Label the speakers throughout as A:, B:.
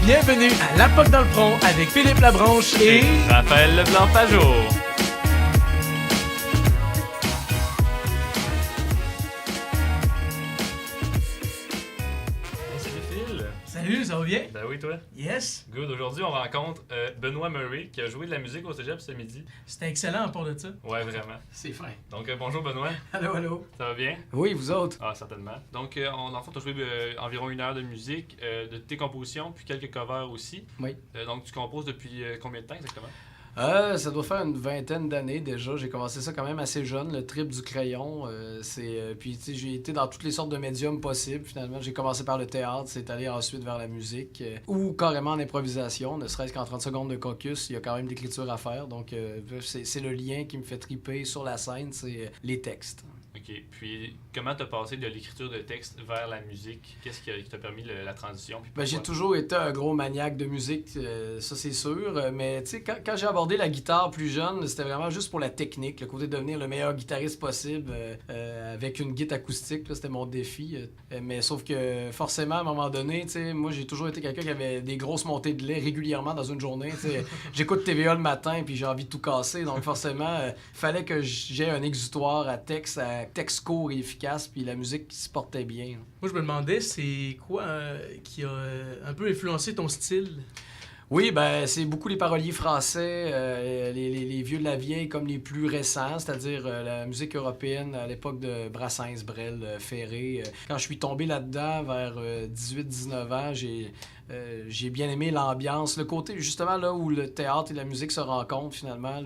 A: Bienvenue à La Poque dans le front avec Philippe Labranche et
B: Raphaël Leblanc-Pajot. Salut Phil.
A: Salut, ça va bien?
B: Ben oui, toi?
A: Yes!
B: Good. Aujourd'hui, on rencontre Benoît Murray qui a joué de la musique au cégep ce midi.
A: C'était excellent pour de ça.
B: Ouais, vraiment.
A: C'est fin.
B: Donc, bonjour Benoît.
A: Allô, allô.
B: Ça va bien?
C: Oui, vous autres.
B: Ah, certainement. Donc, en fait, tu as joué environ 1 heure de musique, de tes compositions, puis quelques covers aussi.
C: Oui.
B: Donc, tu composes depuis combien de temps exactement?
C: Ça doit faire une vingtaine d'années déjà. J'ai commencé ça quand même assez jeune, le trip du crayon. Puis tu sais, j'ai été dans toutes les sortes de médiums possibles finalement. J'ai commencé par le théâtre, c'est allé ensuite vers la musique ou carrément en improvisation, ne serait-ce qu'en 30 secondes de caucus, il y a quand même de l'écriture à faire. Donc c'est le lien qui me fait triper sur la scène, c'est les textes.
B: OK. Puis, comment t'as passé de l'écriture de texte vers la musique? Qu'est-ce qui t'a permis la transition? Puis
C: j'ai toujours été un gros maniaque de musique, ça c'est sûr. Mais tu sais, quand j'ai abordé la guitare plus jeune, c'était vraiment juste pour la technique, le côté de devenir le meilleur guitariste possible avec une guitare acoustique. Là, c'était mon défi. Mais sauf que forcément, à un moment donné, tu sais, moi j'ai toujours été quelqu'un qui avait des grosses montées de lait régulièrement dans une journée. J'écoute TVA le matin puis j'ai envie de tout casser. Donc forcément, fallait que j'ai un exutoire à texte court et efficace, puis la musique qui se portait bien.
A: Moi, je me demandais, c'est quoi qui a un peu influencé ton style?
C: Oui, ben c'est beaucoup les paroliers français, les vieux de la vieille comme les plus récents, c'est-à-dire la musique européenne à l'époque de Brassens, Brel, Ferré. Quand je suis tombé là-dedans vers 18-19 ans, j'ai bien aimé l'ambiance, le côté justement là où le théâtre et la musique se rencontrent finalement,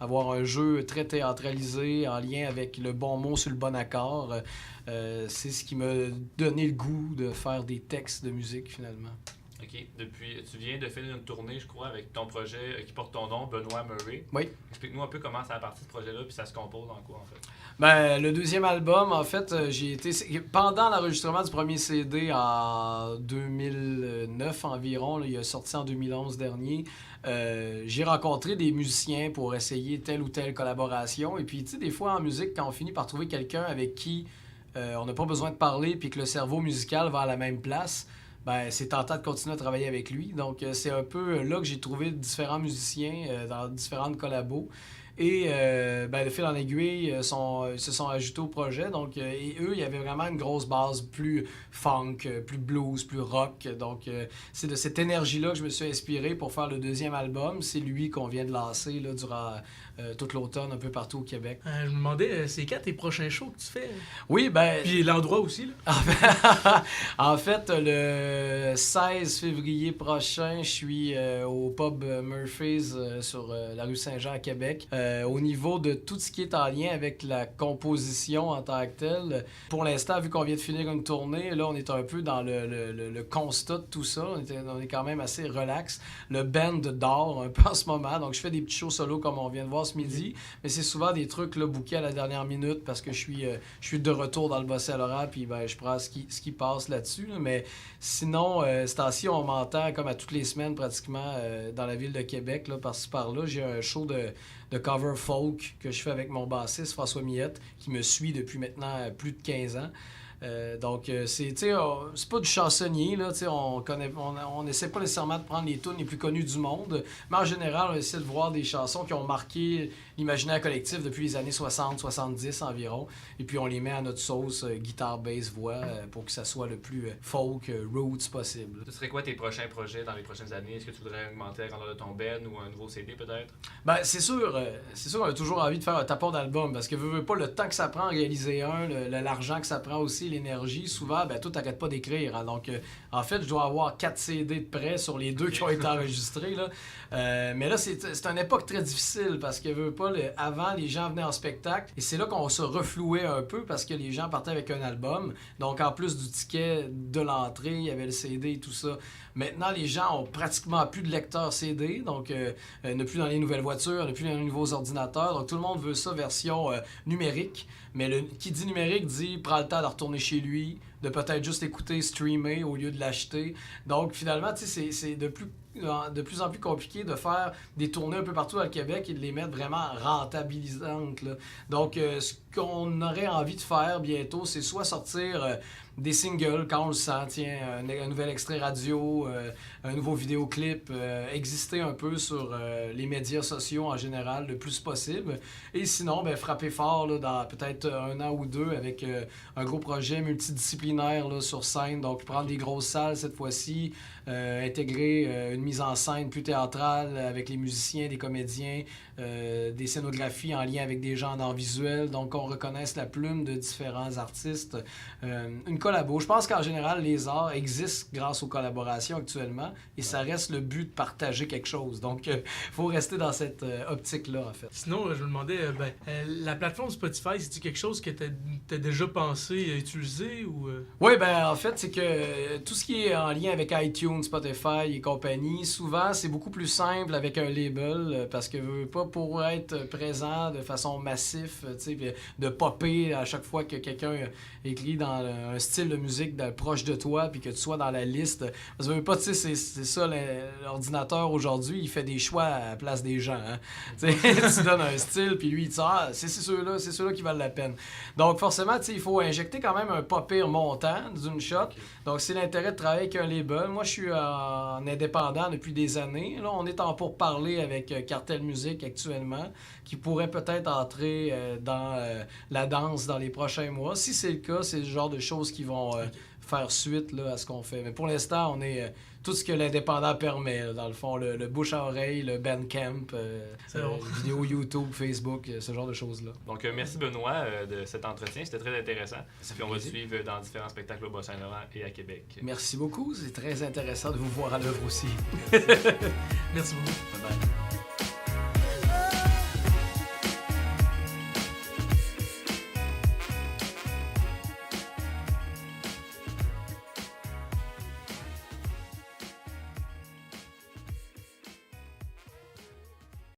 C: avoir un jeu très théâtralisé en lien avec le bon mot sur le bon accord, c'est ce qui m'a donné le goût de faire des textes de musique finalement.
B: OK. Tu viens de finir une tournée, je crois, avec ton projet qui porte ton nom, Benoît Murray.
C: Oui.
B: Explique-nous un peu comment ça a parti ce projet-là, puis ça se compose en quoi, en fait?
C: Ben, le deuxième album, en fait, j'ai été... Pendant l'enregistrement du premier CD en 2009 environ, là, il est sorti en 2011 dernier, j'ai rencontré des musiciens pour essayer telle ou telle collaboration. Et puis, tu sais, des fois en musique, quand on finit par trouver quelqu'un avec qui on n'a pas besoin de parler, puis que le cerveau musical va à la même place, ben, c'est tentant de continuer à travailler avec lui. Donc, c'est un peu là que j'ai trouvé différents musiciens dans différentes collabos. Et de fil en aiguille, se sont ajoutés au projet. Donc, et eux, il y avait vraiment une grosse base plus funk, plus blues, plus rock. Donc, c'est de cette énergie-là que je me suis inspiré pour faire le deuxième album. C'est lui qu'on vient de lancer là, durant tout l'automne, un peu partout au Québec.
A: Je me demandais, c'est quand tes prochains shows que tu fais?
C: Oui, ben...
A: Puis l'endroit aussi, là?
C: En fait, le 16 février prochain, je suis au pub Murphy's sur la rue Saint-Jean à Québec. Au niveau de tout ce qui est en lien avec la composition en tant que telle, pour l'instant, vu qu'on vient de finir une tournée, là, on est un peu dans le constat de tout ça. On est quand même assez relax. Le band dort un peu en ce moment, donc je fais des petits shows solo comme on vient de voir ce midi, mais c'est souvent des trucs là, bookés à la dernière minute parce que je suis de retour dans le Bas-Saint-Laurent, puis ben, je prends ce qui passe là-dessus. Là. Mais sinon, ce temps-ci, on m'entend comme à toutes les semaines pratiquement dans la ville de Québec, là, par-ci par-là. J'ai un show de cover folk que je fais avec mon bassiste François Millette, qui me suit depuis maintenant plus de 15 ans. C'est pas du chansonnier, là, on essaie pas nécessairement de prendre les tunes les plus connues du monde, mais en général, on essaie de voir des chansons qui ont marqué l'imaginaire collectif depuis les années 60-70 environ, et puis on les met à notre sauce guitare, bass, voix, pour que ça soit le plus folk, roots possible.
B: Ce serait quoi tes prochains projets dans les prochaines années? Est-ce que tu voudrais augmenter la grandeur de ton band ou un nouveau CD peut-être?
C: Ben, c'est sûr qu'on a toujours envie de faire un tapon d'album, parce que veux pas le temps que ça prend à réaliser l'argent que ça prend aussi, l'énergie, souvent, ben, tout t'arrête pas d'écrire. Hein. Donc, en fait, je dois avoir 4 CD de près sur les 2 qui ont été enregistrés. Là. Mais là, c'est une époque très difficile parce que, veux pas, avant, les gens venaient en spectacle et c'est là qu'on se reflouait un peu parce que les gens partaient avec un album. Donc, en plus du ticket de l'entrée, il y avait le CD et tout ça. Maintenant, les gens ont pratiquement plus de lecteur CD, donc ne plus dans les nouvelles voitures, ne plus dans les nouveaux ordinateurs. Donc, tout le monde veut ça version numérique. Mais qui dit numérique dit prend le temps de retourner chez lui, de peut-être juste écouter, streamer au lieu de l'acheter. Donc, finalement, tu sais, c'est de plus en plus compliqué de faire des tournées un peu partout dans le Québec et de les mettre vraiment rentabilisantes. Là. Donc, ce qu'on aurait envie de faire bientôt, c'est soit sortir des singles quand on le sent, tiens, un nouvel extrait radio, un nouveau vidéoclip, exister un peu sur les médias sociaux en général le plus possible. Et sinon, ben, frapper fort là, dans peut-être 1 an ou 2 avec un gros projet multidisciplinaire là, sur scène. Donc prendre des grosses salles cette fois-ci, intégrer une mise en scène plus théâtrale avec les musiciens, des comédiens, des scénographies en lien avec des gens en art visuel. Donc qu'on reconnaisse la plume de différents artistes. Une collabo. Je pense qu'en général, les arts existent grâce aux collaborations actuellement et ça reste le but de partager quelque chose. Donc, il faut rester dans cette optique-là, en fait.
A: Sinon, je me demandais, la plateforme Spotify, c'est-tu quelque chose que t'as déjà pensé à utiliser ou...
C: Oui, ben en fait, c'est que tout ce qui est en lien avec iTunes, Spotify et compagnie, souvent, c'est beaucoup plus simple avec un label parce que pas pour être présent de façon massive, de popper à chaque fois que quelqu'un écrit dans un style de musique proche de toi puis que tu sois dans la liste. Parce que pas, tu sais, c'est ça, l'ordinateur aujourd'hui, il fait des choix à la place des gens. Hein? Tu donnes un style puis lui, il dit c'est ceux-là qui valent la peine. Donc forcément, il faut injecter quand même un pas pire montant d'une shot. Okay. Donc c'est l'intérêt de travailler avec un label. Moi, je suis en indépendant depuis des années. Là, on est en pourparlers avec Cartel Musique actuellement, qui pourrait peut-être entrer dans la danse dans les prochains mois. Si c'est le cas, c'est le genre de choses qui vont faire suite là, à ce qu'on fait. Mais pour l'instant, on est tout ce que l'indépendant permet. Là, dans le fond, le bouche à oreille, le Bandcamp, vidéo YouTube, Facebook, ce genre de choses-là.
B: Donc, merci Benoît de cet entretien. C'était très intéressant. Puis on va te suivre dans différents spectacles au Bas-Saint-Laurent et à Québec.
C: Merci beaucoup. C'est très intéressant de vous voir à l'œuvre aussi.
A: Merci beaucoup.
C: Bye bye.